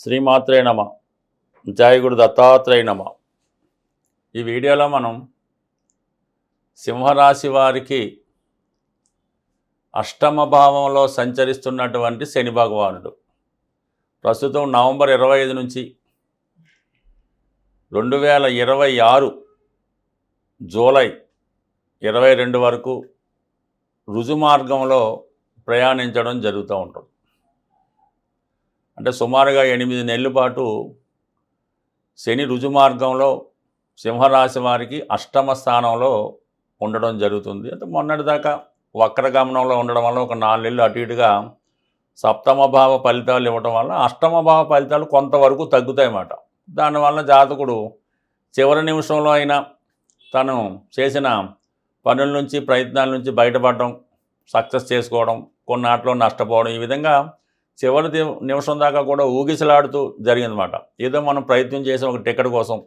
శ్రీమాత్రే నమ. జయ గురు దత్తాత్రేయ నమ. ఈ వీడియోలో మనం సింహరాశి వారికి అష్టమ భావంలో సంచరిస్తున్నటువంటి శని భగవానుడు ప్రస్తుతం నవంబర్ 25 నుంచి 2026 జూలై 22 వరకు రుజుమార్గంలో ప్రయాణించడం జరుగుతూ ఉంటుంది. అంటే సుమారుగా 8 నెలల పాటు శని రుజుమార్గంలో సింహరాశి వారికి అష్టమ స్థానంలో ఉండడం జరుగుతుంది. అంటే మొన్నటిదాకా వక్రగమనంలో ఉండడం వల్ల ఒక 4 నెలలు అటు ఇటుగా సప్తమ భావ ఫలితాలు ఇవ్వడం వల్ల అష్టమ భావ ఫలితాలు కొంతవరకు తగ్గుతాయి అన్నమాట. దానివల్ల జాతకుడు చివరి నిమిషంలో అయినా తను చేసిన పనుల నుంచి ప్రయత్నాల నుంచి బయటపడడం, సక్సెస్ చేసుకోవడం, కొన్నాట్లో నష్టపోవడం, ఈ విధంగా చివరి నిమిషం దాకా కూడా ఊగిసలాడుతూ జరిగిందన్నమాట. ఏదో మనం ప్రయత్నం చేసి ఒక టికెట్ కోసం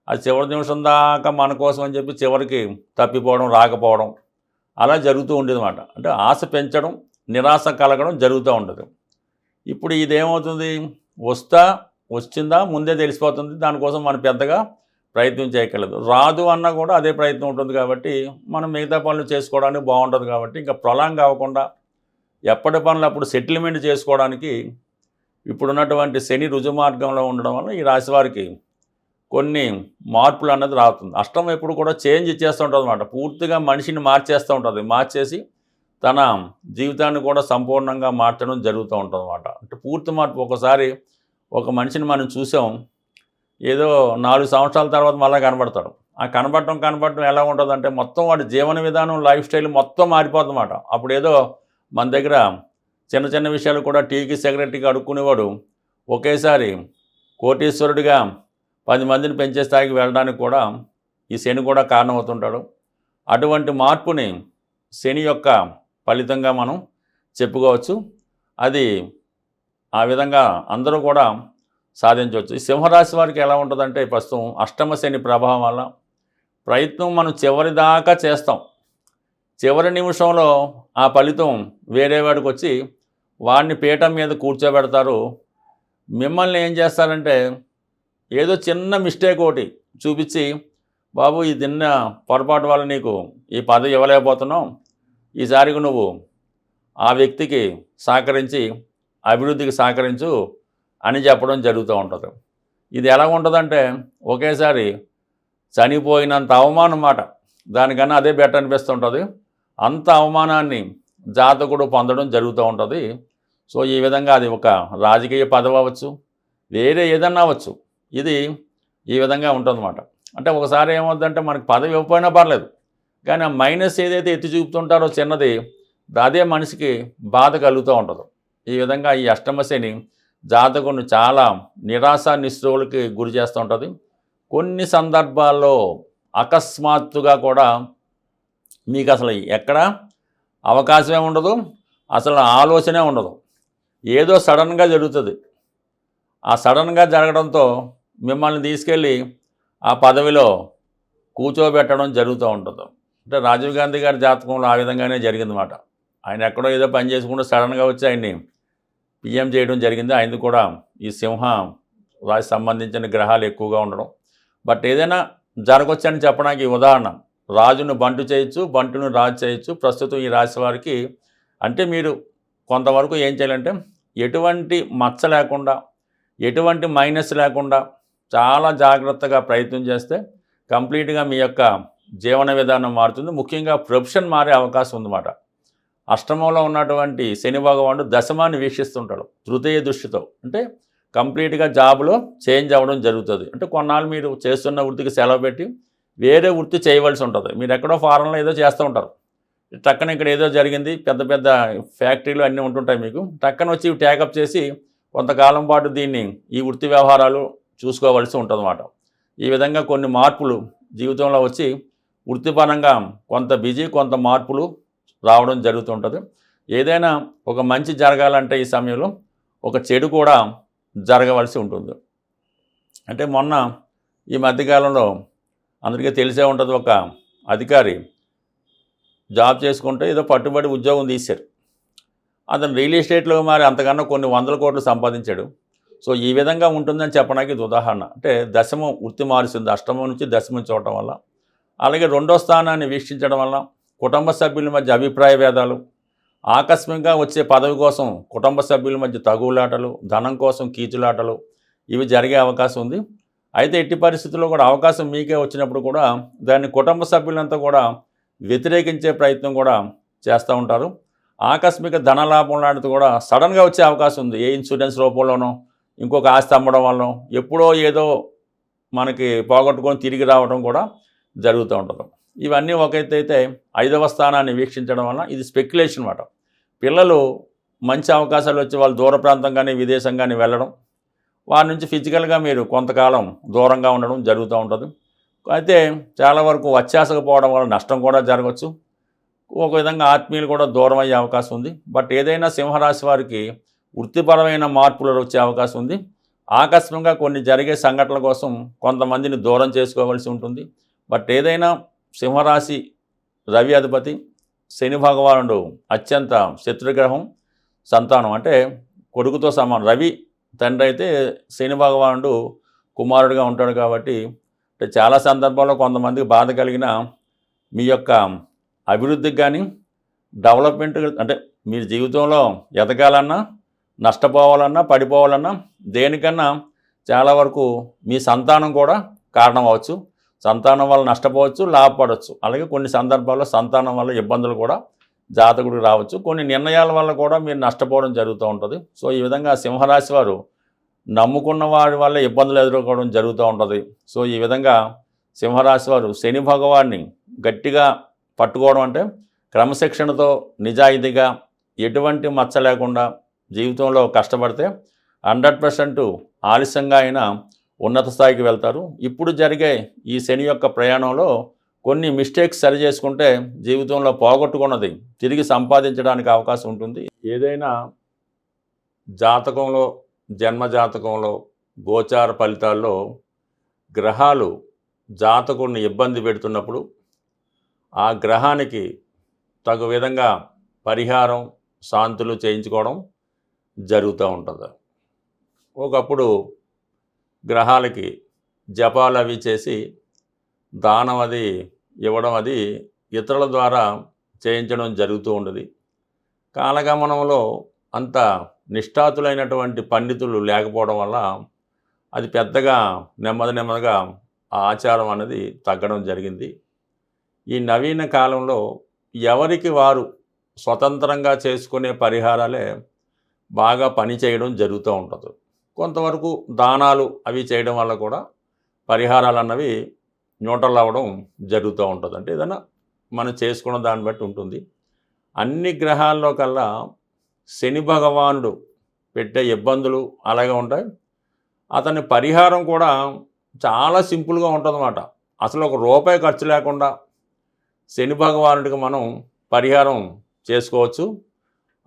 అది చివరి నిమిషం దాకా మన కోసం అని చెప్పి చివరికి తప్పిపోవడం, రాకపోవడం అలా జరుగుతూ ఉండేదన్నమాట. అంటే ఆశ పెంచడం, నిరాశ కలగడం జరుగుతూ ఉంటుంది. ఇప్పుడు ఇదేమవుతుంది, వచ్చిందా ముందే తెలిసిపోతుంది. దానికోసం మనం పెద్దగా ప్రయత్నం చేయగలదు. రాదు అన్నా కూడా అదే ప్రయత్నం ఉంటుంది కాబట్టి మనం మిగతా పనులు చేసుకోవడానికి బాగుంటుంది. కాబట్టి ఇంకా ప్రొలాంగ్ అవ్వకుండా ఎప్పటి పనులు అప్పుడు సెటిల్మెంట్ చేసుకోవడానికి ఇప్పుడున్నటువంటి శని రుజుమార్గంలో ఉండడం వల్ల ఈ రాశి వారికి కొన్ని మార్పులు అన్నది రావుతుంది. అష్టం ఎప్పుడు కూడా చేంజ్ ఇచ్చేస్తూ ఉంటుంది అన్నమాట. పూర్తిగా మనిషిని మార్చేస్తూ ఉంటుంది. మార్చేసి తన జీవితాన్ని కూడా సంపూర్ణంగా మార్చడం జరుగుతూ ఉంటుంది అన్నమాట. అంటే పూర్తి మార్పు. ఒకసారి ఒక మనిషిని మనం చూసాం, ఏదో 4 సంవత్సరాల తర్వాత మళ్ళీ కనబడతాడు. ఆ కనబడటం ఎలా ఉంటుందంటే మొత్తం వాడి జీవన విధానం, లైఫ్ స్టైల్ మొత్తం మారిపోతుంది అన్నమాట. అప్పుడు ఏదో మన దగ్గర చిన్న చిన్న విషయాలు కూడా టీకి సిగరెట్కి అడుక్కునేవాడు ఒకేసారి కోటీశ్వరుడిగా 10 మందిని పెంచే స్థాయికి వెళ్ళడానికి కూడా ఈ శని కూడా కారణమవుతుంటాడు. అటువంటి మార్పుని శని యొక్క ఫలితంగా మనం చెప్పుకోవచ్చు. అది ఆ విధంగా అందరూ కూడా సాధించవచ్చు. ఈ సింహరాశి వారికి ఎలా ఉంటుందంటే ప్రస్తుతం అష్టమ శని ప్రభావం వల్ల ప్రయత్నం మనం చివరి దాకా చేస్తాం. చివరి నిమిషంలో ఆ ఫలితం వేరే వాడికి వచ్చి వాడిని పీఠం మీద కూర్చోబెడతారు. మిమ్మల్ని ఏం చేస్తారంటే ఏదో చిన్న మిస్టేక్ ఒకటి చూపించి, బాబు ఈ తిన్న పొరపాటు వల్ల నీకు ఈ పదవి ఇవ్వలేకపోతున్నావు, ఈసారికి నువ్వు ఆ వ్యక్తికి సహకరించి అభివృద్ధికి సహకరించు అని చెప్పడం జరుగుతూ ఉంటుంది. ఇది ఎలా ఉంటుందంటే ఒకేసారి చనిపోయినంత అవమానం మాట. దానికన్నా అదే బెటర్ అనిపిస్తుంటుంది. అంత అవమానాన్ని జాతకుడు పొందడం జరుగుతూ ఉంటుంది. సో ఈ విధంగా అది ఒక రాజకీయ పదవి అవ్వచ్చు, వేరే ఏదన్నా అవ్వచ్చు. ఇది ఈ విధంగా ఉంటుందన్నమాట. అంటే ఒకసారి ఏమవుతుందంటే మనకు పదవి ఇవ్వకపోయినా పర్లేదు, కానీ ఆ మైనస్ ఏదైతే ఎత్తి చూపుతుంటారో చిన్నది, అదే మనిషికి బాధ కలుగుతూ ఉంటుంది. ఈ విధంగా ఈ అష్టమ శని జాతకుని చాలా నిరాశ నిస్పృహలకి గురి చేస్తూ ఉంటుంది. కొన్ని సందర్భాల్లో అకస్మాత్తుగా కూడా మీకు అసలు ఎక్కడ అవకాశమే ఉండదు, అసలు ఆలోచనే ఉండదు. ఏదో సడన్గా జరుగుతుంది. ఆ సడన్గా జరగడంతో మిమ్మల్ని తీసుకెళ్ళి ఆ పదవిలో కూర్చోబెట్టడం జరుగుతూ ఉంటుంది. అంటే రాజీవ్ గాంధీ గారి జాతకంలో ఆ విధంగానే జరిగిందన్నమాట. ఆయన ఎక్కడో ఏదో పని చేసుకుంటూ సడన్గా వచ్చి ఆయన్ని పిఎం చేయడం జరిగింది. ఆయనది కూడా ఈ సింహ రాశి సంబంధించిన గ్రహాలు ఎక్కువగా ఉండడం. బట్ ఏదైనా జరగవచ్చని చెప్పడానికి ఉదాహరణ, రాజును బంటు చేయొచ్చు, బంటును రాజు చేయొచ్చు. ప్రస్తుతం ఈ రాశి వారికి అంటే మీరు కొంతవరకు ఏం చేయాలంటే ఎటువంటి మచ్చ లేకుండా, ఎటువంటి మైనస్ లేకుండా చాలా జాగ్రత్తగా ప్రయత్నం చేస్తే కంప్లీట్గా మీ యొక్క జీవన విధానం మారుతుంది. ముఖ్యంగా ప్రొఫెషన్ మారే అవకాశం ఉందన్నమాట. అష్టమంలో ఉన్నటువంటి శని భగవానుడు దశమాన్ని వీక్షిస్తుంటాడు తృతీయ దృష్టితో. అంటే కంప్లీట్గా జాబ్లో చేంజ్ అవ్వడం జరుగుతుంది. అంటే కొన్నాళ్ళు మీరు చేస్తున్న వృత్తికి సెలవు పెట్టి వేరే వృత్తి చేయవలసి ఉంటుంది. మీరు ఎక్కడో ఫారెన్లో ఏదో చేస్తూ ఉంటారు, టక్కన ఇక్కడ ఏదో జరిగింది, పెద్ద పెద్ద ఫ్యాక్టరీలు అన్నీ ఉంటుంటాయి, మీకు టక్కన వచ్చి ట్యాకప్ చేసి కొంతకాలం పాటు దీన్ని ఈ వృత్తి వ్యవహారాలు చూసుకోవాల్సి ఉంటుందన్నమాట. ఈ విధంగా కొన్ని మార్పులు జీవితంలో వచ్చి వృత్తిపరంగా కొంత బిజీ, కొంత మార్పులు రావడం జరుగుతుంటుంది. ఏదైనా ఒక మంచి జరగాలంటే ఈ సమయంలో ఒక చెడు కూడా జరగవలసి ఉంటుంది. అంటే మొన్న ఈ మధ్యకాలంలో అందరికీ తెలిసే ఉంటుంది, ఒక అధికారి జాబ్ చేసుకుంటే ఏదో పట్టుబడి ఉద్యోగం తీశారు. అతను రియల్ ఎస్టేట్లో మరి అంతకన్నా కొన్ని 100 కోట్లు సంపాదించాడు. సో ఈ విధంగా ఉంటుందని చెప్పడానికి ఇది ఉదాహరణ. అంటే దశమం వృత్తి మారుస్తుంది, అష్టమం నుంచి దశమం చూడటం వల్ల. అలాగే రెండో స్థానాన్ని వీక్షించడం వల్ల కుటుంబ సభ్యుల మధ్య అభిప్రాయ భేదాలు, ఆకస్మికంగా వచ్చే పదవి కోసం కుటుంబ సభ్యుల మధ్య తగువులాటలు, ధనం కోసం కీచులాటలు ఇవి జరిగే అవకాశం ఉంది. అయితే ఎట్టి పరిస్థితుల్లో కూడా అవకాశం మీకే వచ్చినప్పుడు కూడా దాన్ని కుటుంబ సభ్యులంతా కూడా వ్యతిరేకించే ప్రయత్నం కూడా చేస్తూ ఉంటారు. ఆకస్మిక ధనలాభం లాంటిది కూడా సడన్గా వచ్చే అవకాశం ఉంది. ఏ ఇన్సూరెన్స్ రూపంలోనో, ఇంకొక ఆస్తి అమ్మడం వల్ల, ఎప్పుడో ఏదో మనకి పోగొట్టుకొని తిరిగి రావడం కూడా జరుగుతూ ఉంటుంది. ఇవన్నీ ఒక ఎత్తు అయితే 5వ స్థానాన్ని వీక్షించడం వల్ల ఇది స్పెక్యులేషన్ అన్నమాట. పిల్లలు మంచి అవకాశాలు వచ్చి వాళ్ళు దూర ప్రాంతం కానీ విదేశం కానీ వెళ్ళడం, వారి నుంచి ఫిజికల్గా మీరు కొంతకాలం దూరంగా ఉండడం జరుగుతూ ఉంటుంది. అయితే చాలా వరకు వచ్చేసకపోవడం వల్ల నష్టం కూడా జరగవచ్చు. ఒక విధంగా ఆత్మీయులు కూడా దూరం అయ్యే అవకాశం ఉంది. బట్ ఏదైనా సింహరాశి వారికి వృత్తిపరమైన మార్పులు వచ్చే అవకాశం ఉంది. ఆకస్మికంగా కొన్ని జరిగే సంఘటనల కోసం కొంతమందిని దూరం చేసుకోవాల్సి ఉంటుంది. బట్ ఏదైనా సింహరాశి రవి అధిపతి శని భగవానుడు అత్యంత శత్రుగ్రహం, సంతానం అంటే కొడుకుతో సమానం. రవి తండ్రి అయితే శని భగవానుడు కుమారుడిగా ఉంటాడు కాబట్టి అంటే చాలా సందర్భాల్లో కొంతమందికి బాధ కలిగిన మీ యొక్క అభివృద్ధికి కానీ డెవలప్మెంట్ అంటే మీరు జీవితంలో ఎదగాలన్నా, నష్టపోవాలన్నా, పడిపోవాలన్నా దేనికన్నా చాలా వరకు మీ సంతానం కూడా కారణం అవ్వచ్చు. సంతానం వల్ల నష్టపోవచ్చు, లాభపడవచ్చు. అలాగే కొన్ని సందర్భాల్లో సంతానం వల్ల ఇబ్బందులు కూడా జాతకుడికి రావచ్చు. కొన్ని నిర్ణయాల వల్ల కూడా మీరు నష్టపోవడం జరుగుతూ ఉంటుంది. సో ఈ విధంగా సింహరాశి వారు నమ్ముకున్న వారి వల్ల ఇబ్బందులు ఎదుర్కోవడం జరుగుతూ ఉంటుంది. సో ఈ విధంగా సింహరాశి వారు శని భగవాన్ని గట్టిగా పట్టుకోవడం అంటే క్రమశిక్షణతో, నిజాయితీగా, ఎటువంటి మచ్చ లేకుండా జీవితంలో కష్టపడితే 100% ఆలస్యంగా అయినా ఉన్నత స్థాయికి వెళ్తారు. ఇప్పుడు జరిగే ఈ శని యొక్క ప్రయాణంలో కొన్ని మిస్టేక్స్ సరి చేసుకుంటే జీవితంలో పోగొట్టుకున్నది తిరిగి సంపాదించడానికి అవకాశం ఉంటుంది. ఏదైనా జాతకంలో, జన్మజాతకంలో, గోచార ఫలితాల్లో గ్రహాలు జాతకుడిని ఇబ్బంది పెడుతున్నప్పుడు ఆ గ్రహానికి తగు విధంగా పరిహారం, శాంతులు చేయించుకోవడం జరుగుతూ ఉంటుంది. ఒకప్పుడు గ్రహాలకి జపాలు అవి చేసి దానం అది ఇవ్వడం అది ఇతరుల ద్వారా చేయించడం జరుగుతూ ఉండేది. కాలగమనంలో అంత నిష్ఠాతులైనటువంటి పండితులు లేకపోవడం వల్ల అది పెద్దగా నెమ్మదిగా ఆ ఆచారం అనేది తగ్గడం జరిగింది. ఈ నవీన కాలంలో ఎవరికి వారు స్వతంత్రంగా చేసుకునే పరిహారాలే బాగా పనిచేయడం జరుగుతూ ఉంటుంది. కొంతవరకు దానాలు అవి చేయడం వల్ల కూడా పరిహారాలు అన్నవి న్యూట్రల్ అవ్వడం జరుగుతూ ఉంటుంది. అంటే ఏదైనా మనం చేసుకున్న దాన్ని బట్టి ఉంటుంది. అన్ని గ్రహాల్లో కల్లా శని భగవానుడు పెట్టే ఇబ్బందులు అలాగే ఉంటాయి. అతని పరిహారం కూడా చాలా సింపుల్గా ఉంటుందన్నమాట. అసలు ఒక రూపాయి ఖర్చు లేకుండా శని భగవానుడికి మనం పరిహారం చేసుకోవచ్చు.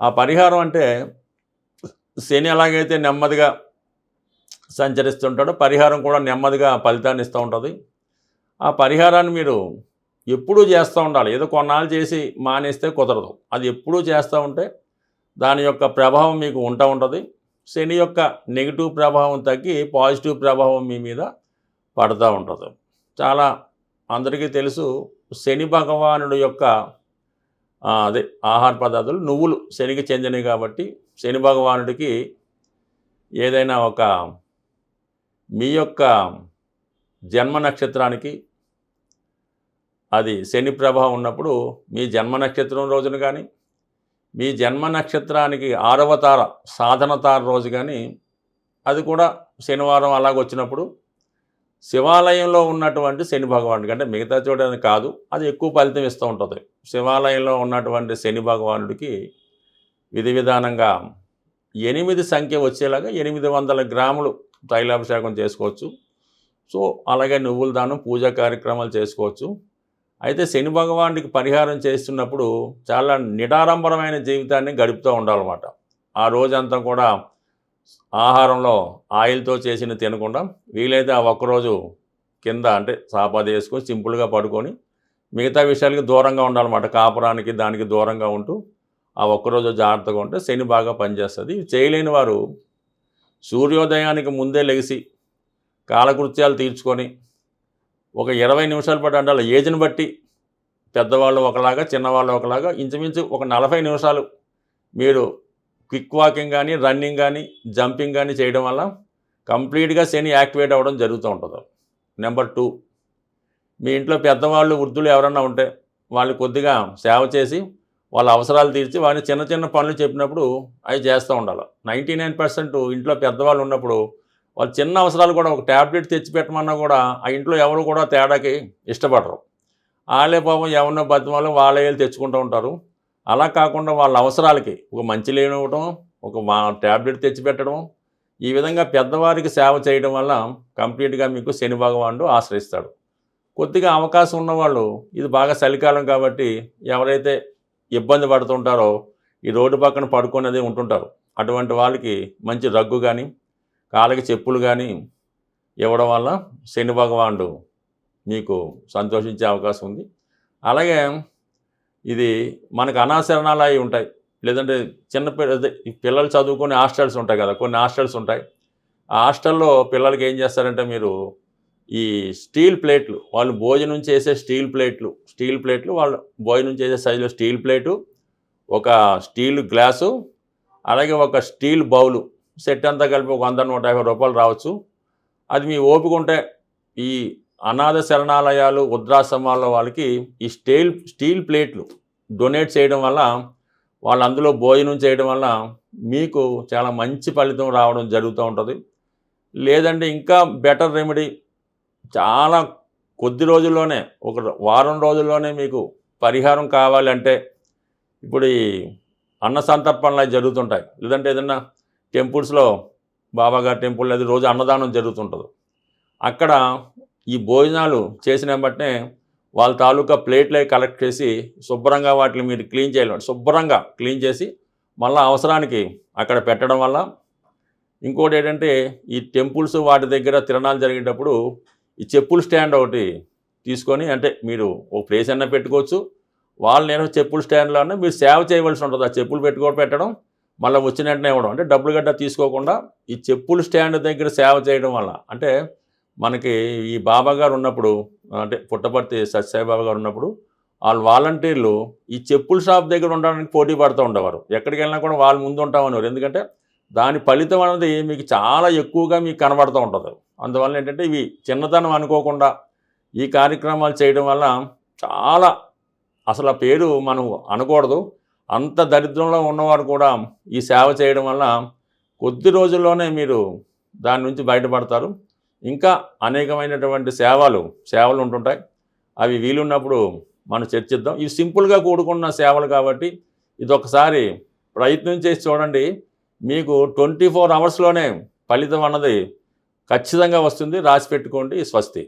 ఆ పరిహారం అంటే శని ఎలాగైతే నెమ్మదిగా సంచరిస్తుంటాడో పరిహారం కూడా నెమ్మదిగా ఫలితాన్ని ఇస్తూ ఉంటుంది. ఆ పరిహారాన్ని మీరు ఎప్పుడూ చేస్తూ ఉండాలి. ఏదో కొన్నాళ్ళు చేసి మానేస్తే కుదరదు. అది ఎప్పుడూ చేస్తూ ఉంటే దాని యొక్క ప్రభావం మీకు ఉంటుంది. శని యొక్క నెగిటివ్ ప్రభావం తగ్గి పాజిటివ్ ప్రభావం మీ మీద పడుతూ ఉంటుంది. చాలా అందరికీ తెలుసు శని భగవానుడు యొక్క ఆహార పదార్థాలు నువ్వులు శనికి చెందినవి కాబట్టి శని భగవానుడికి ఏదైనా ఒక మీ యొక్క జన్మ నక్షత్రానికి అది శని ప్రభావం ఉన్నప్పుడు మీ జన్మ నక్షత్రం రోజున కానీ మీ జన్మ నక్షత్రానికి 6వ తార సాధన తార రోజు కానీ అది కూడా శనివారం అలాగొచ్చినప్పుడు శివాలయంలో ఉన్నటువంటి శని భగవానుడికి అంటే మిగతా చూడడానికి కాదు అది ఎక్కువ ఫలితం ఇస్తూ ఉంటుంది. శివాలయంలో ఉన్నటువంటి శని భగవానుడికి విధి విధానంగా 8 సంఖ్య వచ్చేలాగా 800 గ్రాములు తైలాభిషేకం చేసుకోవచ్చు. సో అలాగే నువ్వుల దానం పూజా కార్యక్రమాలు చేసుకోవచ్చు. అయితే శని భగవానుడికి పరిహారం చేస్తున్నప్పుడు చాలా నిడారంభరమైన జీవితాన్ని గడుపుతూ ఉండాలన్నమాట. ఆ రోజంతా కూడా ఆహారంలో ఆయిల్తో చేసిన తినకుండా వీలైతే ఆ ఒక్కరోజు కింద అంటే సాపాది వేసుకొని సింపుల్గా పడుకొని మిగతా విషయాలకి దూరంగా ఉండాలన్నమాట. కాపురానికి దానికి దూరంగా ఉంటూ ఆ ఒక్కరోజు జాగ్రత్తగా ఉంటే శని బాగా పనిచేస్తుంది. చేయలేని వారు సూర్యోదయానికి ముందే లెగిసి కాలకృత్యాలు తీర్చుకొని ఒక 20 నిమిషాల పాటు అంటే ఏజ్ని బట్టి పెద్దవాళ్ళు ఒకలాగా చిన్నవాళ్ళు ఒకలాగా ఇంచుమించు ఒక 40 నిమిషాలు మీరు క్విక్ వాకింగ్ కానీ రన్నింగ్ కానీ జంపింగ్ కానీ చేయడం వల్ల కంప్లీట్గా శని యాక్టివేట్ అవ్వడం జరుగుతూ ఉంటుంది. నెంబర్ 2, మీ ఇంట్లో పెద్దవాళ్ళు వృద్ధులు ఎవరన్నా ఉంటే వాళ్ళు కొద్దిగా సేవ చేసి వాళ్ళ అవసరాలు తీర్చి వాళ్ళని చిన్న చిన్న పనులు చెప్పినప్పుడు అవి చేస్తూ ఉండాలి. 99% ఇంట్లో పెద్దవాళ్ళు ఉన్నప్పుడు వాళ్ళు చిన్న అవసరాలు కూడా ఒక ట్యాబ్లెట్ తెచ్చి పెట్టమన్నా కూడా ఆ ఇంట్లో ఎవరు కూడా తేడాకి ఇష్టపడరు. వాళ్ళే పాపం ఎవరినో బతిమాలో వాళ్ళే వెళ్ళి తెచ్చుకుంటూ ఉంటారు. అలా కాకుండా వాళ్ళ అవసరాలకి ఒక మంచి లేనివ్వటం, ఒక ట్యాబ్లెట్ తెచ్చిపెట్టడం, ఈ విధంగా పెద్దవారికి సేవ చేయడం వల్ల కంప్లీట్గా మీకు శని భగవానుడు ఆశ్రయిస్తాడు. కొద్దిగా అవకాశం ఉన్నవాళ్ళు ఇది బాగా చలికాలం కాబట్టి ఎవరైతే ఇబ్బంది పడుతుంటారో ఈ రోడ్డు పక్కన పడుకునేది ఉంటుంటారు. అటువంటి వాళ్ళకి మంచి రగ్గు కానీ కాళ్ళకి చెప్పులు కానీ ఇవ్వడం వల్ల శని భగవానుడు మీకు సంతోషించే అవకాశం ఉంది. అలాగే ఇది మనకు అనాశరణాలు ఉంటాయి, లేదంటే చిన్న పిల్లలు చదువుకునే హాస్టల్స్ ఉంటాయి కదా, కొన్ని హాస్టల్స్ ఉంటాయి. ఆ హాస్టల్లో పిల్లలకి ఏం చేస్తారంటే మీరు ఈ స్టీల్ ప్లేట్లు, వాళ్ళు భోజనం చేసే స్టీల్ ప్లేట్లు వాళ్ళు భోజనం చేసే సైజులో స్టీల్ ప్లేటు, ఒక స్టీల్ గ్లాసు, అలాగే ఒక స్టీల్ బౌలు సెట్ అంతా కలిపి ఒక 100-150 రూపాయలు రావచ్చు. అది మీ ఓపిక ఉంటే ఈ అనాథ శరణాలయాలు వృద్ధాశ్రమాల్లో వాళ్ళకి ఈ స్టీల్ ప్లేట్లు డొనేట్ చేయడం వల్ల వాళ్ళు అందులో భోజనం చేయడం వల్ల మీకు చాలా మంచి ఫలితం రావడం జరుగుతూ ఉంటుంది. లేదంటే ఇంకా బెటర్ రెమెడీ, చాలా కొద్ది రోజుల్లోనే ఒక వారం రోజుల్లోనే మీకు పరిహారం కావాలంటే ఇప్పుడు ఈ అన్న సంతర్పణలు అవి జరుగుతుంటాయి, లేదంటే ఏదన్నా టెంపుల్స్లో బాబాగారి టెంపుల్ అది రోజు అన్నదానం జరుగుతుంటుంది. అక్కడ ఈ భోజనాలు చేసిన వెంటనే వాళ్ళ తాలూకా ప్లేట్లే కలెక్ట్ చేసి శుభ్రంగా వాటిని మీరు క్లీన్ చేయాలి. శుభ్రంగా క్లీన్ చేసి మళ్ళీ అవసరానికి అక్కడ పెట్టడం వల్ల ఇంకోటి ఏంటంటే ఈ టెంపుల్స్ వాటి దగ్గర తిరణాలు జరిగేటప్పుడు ఈ చెప్పుల స్టాండ్ ఒకటి తీసుకొని, అంటే మీరు ఒక ప్లేస్ అన్నా పెట్టుకోవచ్చు, వాళ్ళు నేను చెప్పుల స్టాండ్లో అన్నా మీరు సేవ చేయవలసి ఉంటుంది. ఆ చెప్పులు పెట్టడం మళ్ళీ వచ్చిన వెంటనే ఇవ్వడం, అంటే డబ్బులు గడ్డ తీసుకోకుండా ఈ చెప్పుల స్టాండ్ దగ్గర సేవ చేయడం వల్ల, అంటే మనకి ఈ బాబా గారు ఉన్నప్పుడు, అంటే పుట్టపర్తి సత్యసాయిబాబా గారు ఉన్నప్పుడు వాళ్ళు వాలంటీర్లు ఈ చెప్పుల షాప్ దగ్గర ఉండడానికి పోటీ పడుతూ ఉండేవారు. ఎక్కడికి వెళ్ళినా కూడా వాళ్ళు ముందు ఉంటామనేవారు. ఎందుకంటే దాని ఫలితం అనేది మీకు చాలా ఎక్కువగా మీకు కనబడుతూ ఉంటుంది. అందువల్ల ఏంటంటే ఇవి చిన్నతనం అనుకోకుండా ఈ కార్యక్రమాలు చేయడం వల్ల చాలా, అసలు ఆ పేరు మనం అనకూడదు, అంత దరిద్రంలో ఉన్నవారు కూడా ఈ సేవ చేయడం వల్ల కొద్ది రోజుల్లోనే మీరు దాని నుంచి బయటపడతారు. ఇంకా అనేకమైనటువంటి సేవలు ఉంటుంటాయి. అవి వీలున్నప్పుడు మనం చర్చిద్దాం. ఇవి సింపుల్గా కూడుకున్న సేవలు కాబట్టి ఇది ఒకసారి ప్రయత్నం చేసి చూడండి. మీకు 24 అవర్స్లోనే ఫలితం అన్నది ఖచ్చితంగా వస్తుంది. రాసి పెట్టుకోండి. స్వస్తి.